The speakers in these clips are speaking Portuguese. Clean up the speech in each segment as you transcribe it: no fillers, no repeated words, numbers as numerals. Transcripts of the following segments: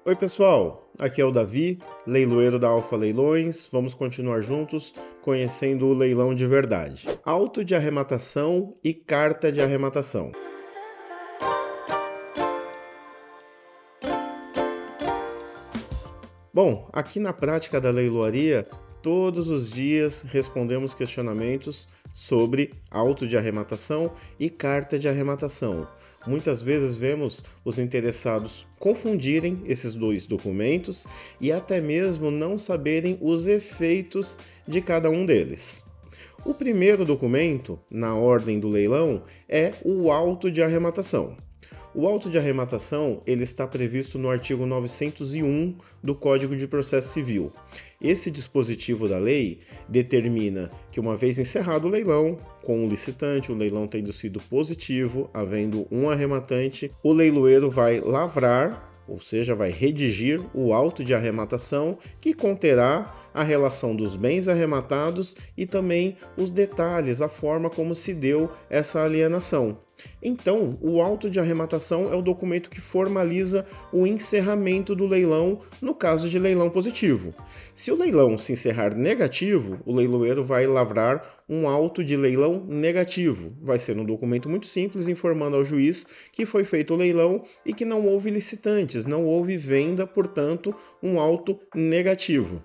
Oi pessoal, aqui é o Davi, leiloeiro da Alfa Leilões. Vamos continuar juntos conhecendo o leilão de verdade. Auto de arrematação e carta de arrematação. Bom, aqui na prática da leiloaria, todos os dias respondemos questionamentos sobre auto de arrematação e carta de arrematação. Muitas vezes vemos os interessados confundirem esses dois documentos e até mesmo não saberem os efeitos de cada um deles. O primeiro documento, na ordem do leilão, é o auto de arrematação. O auto de arrematação ele está previsto no artigo 901 do Código de Processo Civil. Esse dispositivo da lei determina que, uma vez encerrado o leilão, com o licitante, o leilão tendo sido positivo, havendo um arrematante, o leiloeiro vai lavrar, ou seja, vai redigir o auto de arrematação, que conterá a relação dos bens arrematados e também os detalhes, a forma como se deu essa alienação. Então, o auto de arrematação é o documento que formaliza o encerramento do leilão no caso de leilão positivo. Se o leilão se encerrar negativo, o leiloeiro vai lavrar um auto de leilão negativo. Vai ser um documento muito simples informando ao juiz que foi feito o leilão e que não houve licitantes, não houve venda, portanto, um auto negativo.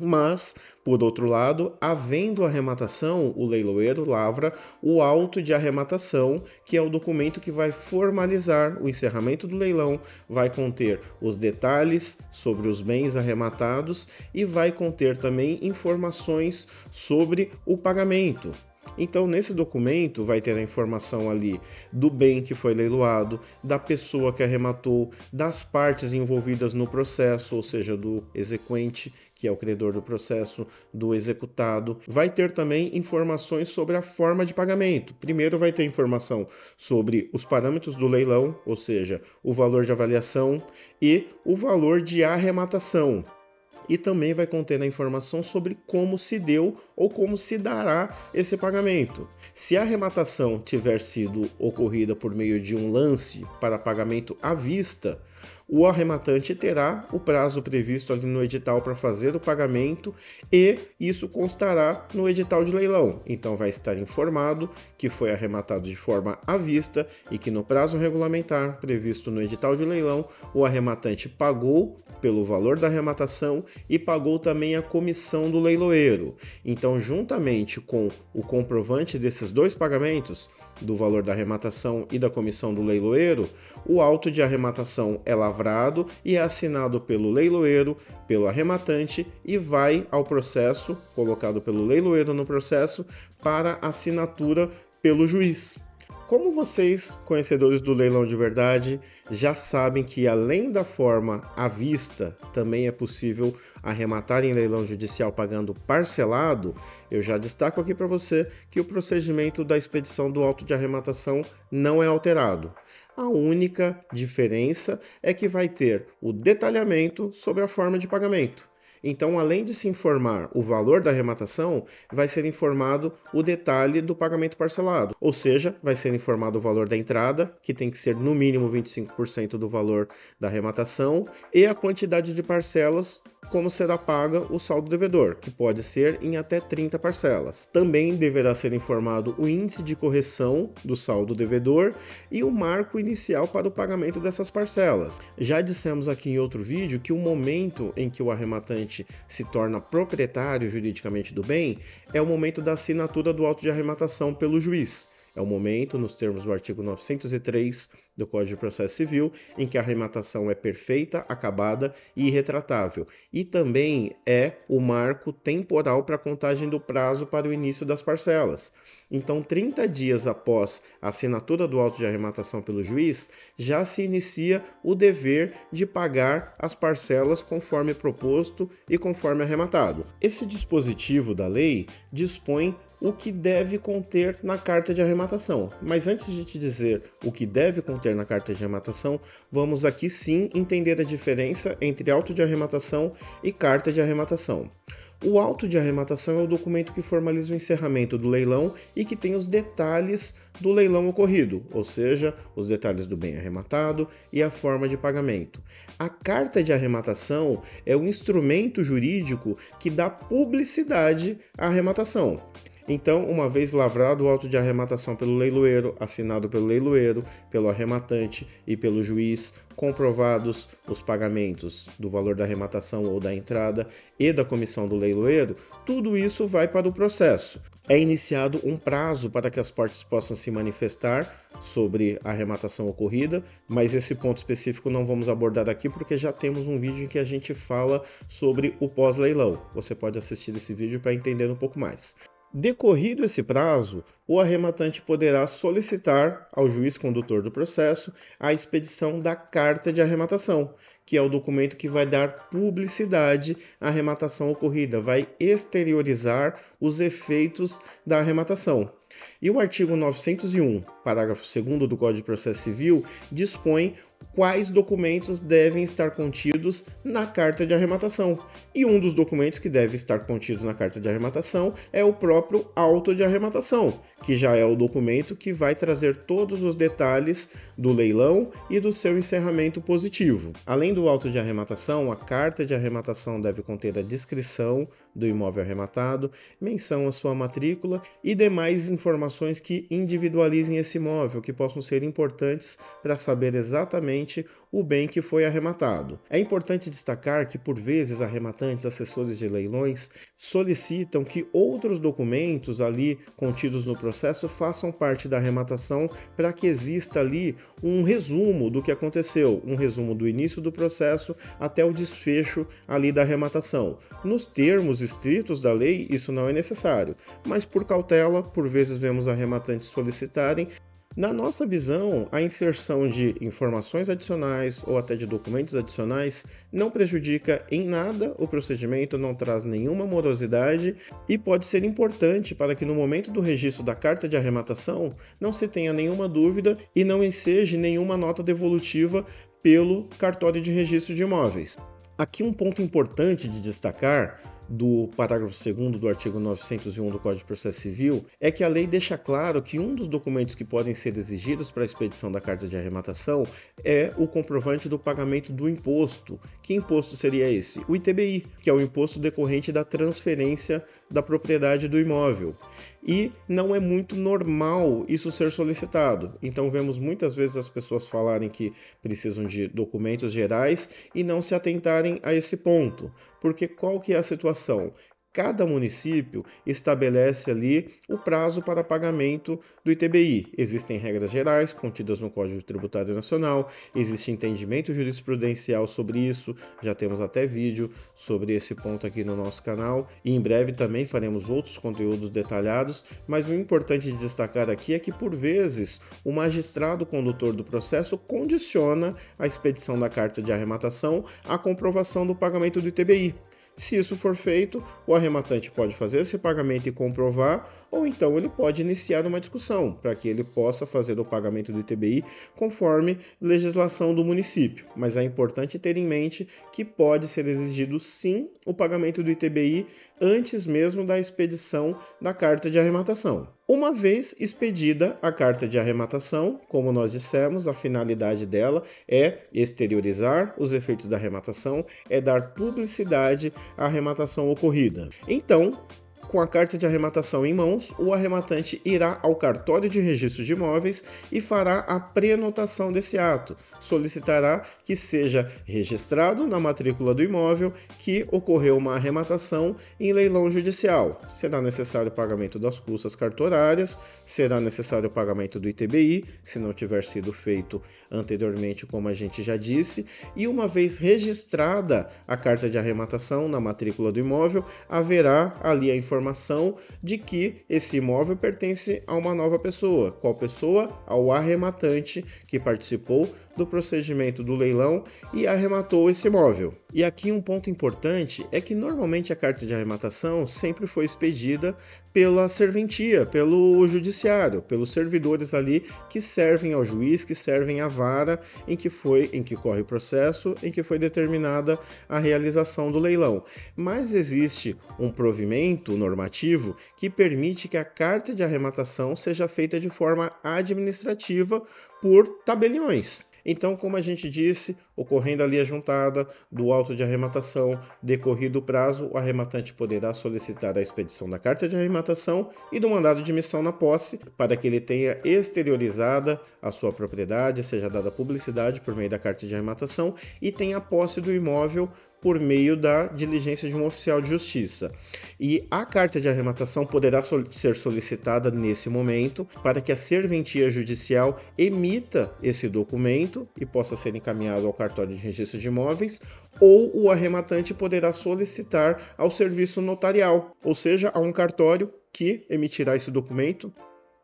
Mas, por outro lado, havendo arrematação, o leiloeiro lavra o auto de arrematação, que é o documento que vai formalizar o encerramento do leilão, vai conter os detalhes sobre os bens arrematados e vai conter também informações sobre o pagamento. Então, nesse documento vai ter a informação ali do bem que foi leiloado, da pessoa que arrematou, das partes envolvidas no processo, ou seja, do exequente, que é o credor do processo, do executado. Vai ter também informações sobre a forma de pagamento. Primeiro vai ter informação sobre os parâmetros do leilão, ou seja, o valor de avaliação e o valor de arrematação. E também vai conter a informação sobre como se deu ou como se dará esse pagamento. Se a arrematação tiver sido ocorrida por meio de um lance para pagamento à vista, o arrematante terá o prazo previsto ali no edital para fazer o pagamento e isso constará no edital de leilão. Então vai estar informado que foi arrematado de forma à vista e que no prazo regulamentar previsto no edital de leilão, o arrematante pagou pelo valor da arrematação e pagou também a comissão do leiloeiro. Então, juntamente com o comprovante desses dois pagamentos, do valor da arrematação e da comissão do leiloeiro, o auto de arrematação é lavrado e é assinado pelo leiloeiro, pelo arrematante e vai ao processo, colocado pelo leiloeiro no processo, para assinatura pelo juiz. Como vocês, conhecedores do leilão de verdade, já sabem que além da forma à vista, também é possível arrematar em leilão judicial pagando parcelado, eu já destaco aqui para você que o procedimento da expedição do auto de arrematação não é alterado. A única diferença é que vai ter o detalhamento sobre a forma de pagamento. Então, além de se informar o valor da arrematação, vai ser informado o detalhe do pagamento parcelado, ou seja, vai ser informado o valor da entrada, que tem que ser no mínimo 25% do valor da arrematação, e a quantidade de parcelas, como será paga o saldo devedor, que pode ser em até 30 parcelas. Também deverá ser informado o índice de correção do saldo devedor e o marco inicial para o pagamento dessas parcelas. Já dissemos aqui em outro vídeo que o momento em que o arrematante se torna proprietário juridicamente do bem é o momento da assinatura do auto de arrematação pelo juiz. É o momento, nos termos do artigo 903 do Código de Processo Civil, em que a arrematação é perfeita, acabada e irretratável. E também é o marco temporal para a contagem do prazo para o início das parcelas. Então, 30 dias após a assinatura do auto de arrematação pelo juiz, já se inicia o dever de pagar as parcelas conforme proposto e conforme arrematado. Esse dispositivo da lei dispõe o que deve conter na carta de arrematação. Mas antes de te dizer o que deve conter na carta de arrematação, vamos aqui sim entender a diferença entre auto de arrematação e carta de arrematação. O auto de arrematação é o documento que formaliza o encerramento do leilão e que tem os detalhes do leilão ocorrido, ou seja, os detalhes do bem arrematado e a forma de pagamento. A carta de arrematação é o instrumento jurídico que dá publicidade à arrematação. Então, uma vez lavrado o auto de arrematação pelo leiloeiro, assinado pelo leiloeiro, pelo arrematante e pelo juiz, comprovados os pagamentos do valor da arrematação ou da entrada e da comissão do leiloeiro, tudo isso vai para o processo. É iniciado um prazo para que as partes possam se manifestar sobre a arrematação ocorrida, mas esse ponto específico não vamos abordar aqui porque já temos um vídeo em que a gente fala sobre o pós-leilão. Você pode assistir esse vídeo para entender um pouco mais. Decorrido esse prazo, o arrematante poderá solicitar ao juiz condutor do processo a expedição da carta de arrematação, que é o documento que vai dar publicidade à arrematação ocorrida, vai exteriorizar os efeitos da arrematação. E o artigo 901, parágrafo 2º do Código de Processo Civil, dispõe quais documentos devem estar contidos na carta de arrematação. E um dos documentos que deve estar contidos na carta de arrematação é o próprio auto de arrematação, que já é o documento que vai trazer todos os detalhes do leilão e do seu encerramento positivo. Além do auto de arrematação, a carta de arrematação deve conter a descrição do imóvel arrematado, menção à sua matrícula e demais informações que individualizem esse imóvel, que possam ser importantes para saber exatamente o bem que foi arrematado. É importante destacar que, por vezes, arrematantes, assessores de leilões, solicitam que outros documentos ali contidos no processo façam parte da arrematação para que exista ali um resumo do que aconteceu, um resumo do início do processo até o desfecho ali da arrematação. Nos termos estritos da lei, isso não é necessário, mas por cautela, por vezes vemos arrematantes solicitarem. Na nossa visão, a inserção de informações adicionais ou até de documentos adicionais não prejudica em nada o procedimento, não traz nenhuma morosidade e pode ser importante para que no momento do registro da carta de arrematação não se tenha nenhuma dúvida e não enseje nenhuma nota devolutiva pelo cartório de registro de imóveis. Aqui um ponto importante de destacar do parágrafo 2º do artigo 901 do Código de Processo Civil é que a lei deixa claro que um dos documentos que podem ser exigidos para a expedição da carta de arrematação é o comprovante do pagamento do imposto. Que imposto seria esse? O ITBI, que é o imposto decorrente da transferência da propriedade do imóvel. E não é muito normal isso ser solicitado. Então vemos muitas vezes as pessoas falarem que precisam de documentos gerais e não se atentarem a esse ponto. Porque qual que é a situação? Cada município estabelece ali o prazo para pagamento do ITBI. Existem regras gerais contidas no Código Tributário Nacional, existe entendimento jurisprudencial sobre isso, já temos até vídeo sobre esse ponto aqui no nosso canal e em breve também faremos outros conteúdos detalhados, mas o importante de destacar aqui é que por vezes o magistrado condutor do processo condiciona a expedição da carta de arrematação à comprovação do pagamento do ITBI. Se isso for feito, o arrematante pode fazer esse pagamento e comprovar, ou então ele pode iniciar uma discussão para que ele possa fazer o pagamento do ITBI conforme legislação do município. Mas é importante ter em mente que pode ser exigido sim o pagamento do ITBI antes mesmo da expedição da carta de arrematação. Uma vez expedida a carta de arrematação, como nós dissemos, a finalidade dela é exteriorizar os efeitos da arrematação, é dar publicidade à arrematação ocorrida. Então, com a carta de arrematação em mãos, o arrematante irá ao cartório de registro de imóveis e fará a prenotação desse ato. Solicitará que seja registrado na matrícula do imóvel que ocorreu uma arrematação em leilão judicial. Será necessário o pagamento das custas cartorárias, será necessário o pagamento do ITBI, se não tiver sido feito anteriormente, como a gente já disse, e uma vez registrada a carta de arrematação na matrícula do imóvel, haverá ali a informação de que esse imóvel pertence a uma nova pessoa. Qual pessoa? Ao arrematante que participou do procedimento do leilão e arrematou esse imóvel. E aqui um ponto importante é que normalmente a carta de arrematação sempre foi expedida pela serventia, pelo judiciário, pelos servidores ali que servem ao juiz, que servem à vara em que corre o processo, em que foi determinada a realização do leilão. Mas existe um provimento normativo que permite que a carta de arrematação seja feita de forma administrativa por tabeliões. Então, como a gente disse, ocorrendo ali a juntada do auto de arrematação, decorrido o prazo, o arrematante poderá solicitar a expedição da carta de arrematação e do mandado de missão na posse, para que ele tenha exteriorizada a sua propriedade, seja dada publicidade por meio da carta de arrematação e tenha posse do imóvel por meio da diligência de um oficial de justiça. E a carta de arrematação poderá ser solicitada nesse momento para que a serventia judicial emita esse documento e possa ser encaminhado ao cartório de registro de imóveis, ou o arrematante poderá solicitar ao serviço notarial, ou seja, a um cartório que emitirá esse documento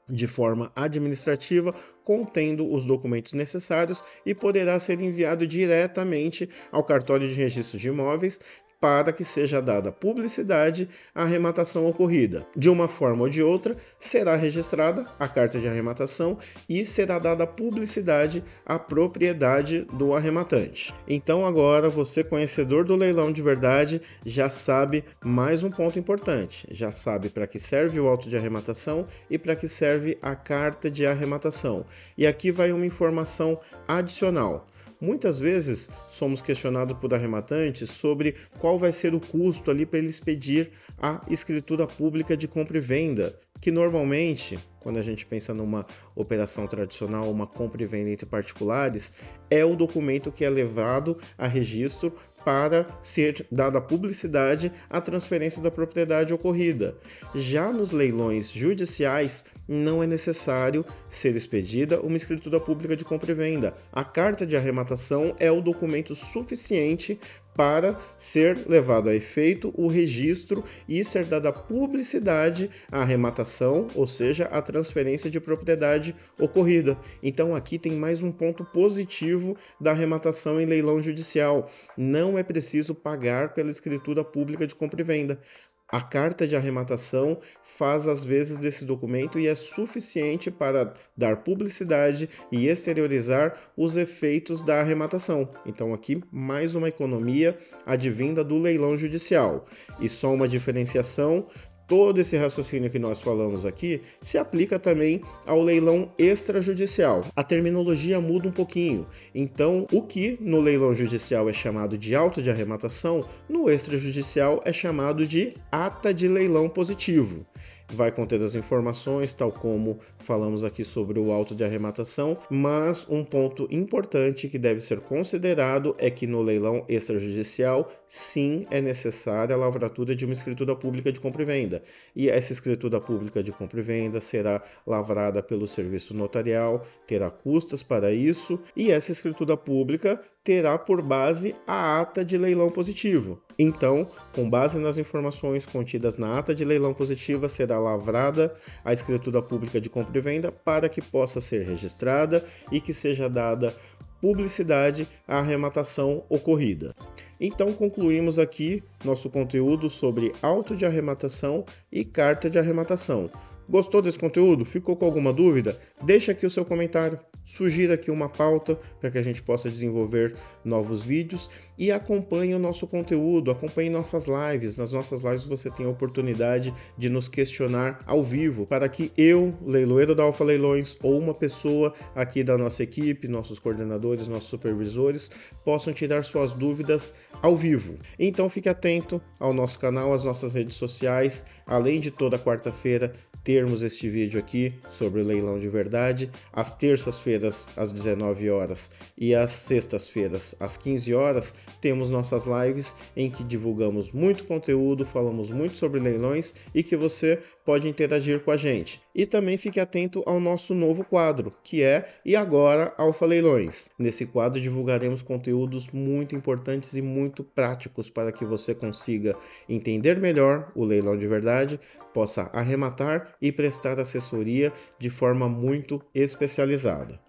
de forma administrativa, contendo os documentos necessários e poderá ser enviado diretamente ao cartório de registro de imóveis para que seja dada publicidade à arrematação ocorrida. De uma forma ou de outra, será registrada a carta de arrematação e será dada publicidade à propriedade do arrematante. Então agora, você conhecedor do leilão de verdade, já sabe mais um ponto importante. Já sabe para que serve o auto de arrematação e para que serve a carta de arrematação. E aqui vai uma informação adicional. Muitas vezes somos questionados por arrematantes sobre qual vai ser o custo ali para ele expedir a escritura pública de compra e venda, que normalmente, quando a gente pensa numa operação tradicional, uma compra e venda entre particulares, é o documento que é levado a registro para ser dada publicidade à transferência da propriedade ocorrida. Já nos leilões judiciais, não é necessário ser expedida uma escritura pública de compra e venda. A carta de arrematação é o documento suficiente para ser levado a efeito o registro e ser dada publicidade à arrematação, ou seja, à transferência de propriedade ocorrida. Então aqui tem mais um ponto positivo da arrematação em leilão judicial. Não é preciso pagar pela escritura pública de compra e venda. A carta de arrematação faz as vezes desse documento e é suficiente para dar publicidade e exteriorizar os efeitos da arrematação. Então aqui mais uma economia advinda do leilão judicial. E só uma diferenciação: todo esse raciocínio que nós falamos aqui se aplica também ao leilão extrajudicial. A terminologia muda um pouquinho. Então, o que no leilão judicial é chamado de auto de arrematação, no extrajudicial é chamado de ata de leilão positivo. Vai conter as informações, tal como falamos aqui sobre o auto de arrematação, mas um ponto importante que deve ser considerado é que no leilão extrajudicial, sim, é necessária a lavratura de uma escritura pública de compra e venda. E essa escritura pública de compra e venda será lavrada pelo serviço notarial, terá custas para isso, e essa escritura pública terá por base a ata de leilão positivo. Então, com base nas informações contidas na ata de leilão positiva, será lavrada a escritura pública de compra e venda para que possa ser registrada e que seja dada publicidade à arrematação ocorrida. Então, concluímos aqui nosso conteúdo sobre auto de arrematação e carta de arrematação. Gostou desse conteúdo? Ficou com alguma dúvida? Deixa aqui o seu comentário, sugira aqui uma pauta para que a gente possa desenvolver novos vídeos e acompanhe o nosso conteúdo, acompanhe nossas lives. Nas nossas lives você tem a oportunidade de nos questionar ao vivo, para que eu, leiloeiro da Alfa Leilões, ou uma pessoa aqui da nossa equipe, nossos coordenadores, nossos supervisores, possam tirar suas dúvidas ao vivo. Então fique atento ao nosso canal, às nossas redes sociais, além de toda quarta-feira termos este vídeo aqui sobre o leilão de verdade, às terças-feiras às 19 horas e às sextas-feiras às 15 horas, temos nossas lives em que divulgamos muito conteúdo, falamos muito sobre leilões e que você pode interagir com a gente. E também fique atento ao nosso novo quadro, que é E Agora Alfa Leilões. Nesse quadro divulgaremos conteúdos muito importantes e muito práticos para que você consiga entender melhor o leilão de verdade, possa arrematar e prestar assessoria de forma muito especializada.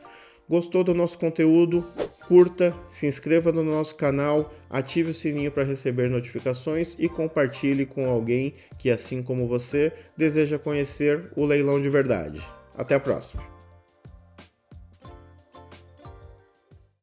Gostou do nosso conteúdo? Curta, se inscreva no nosso canal, ative o sininho para receber notificações e compartilhe com alguém que, assim como você, deseja conhecer o leilão de verdade. Até a próxima!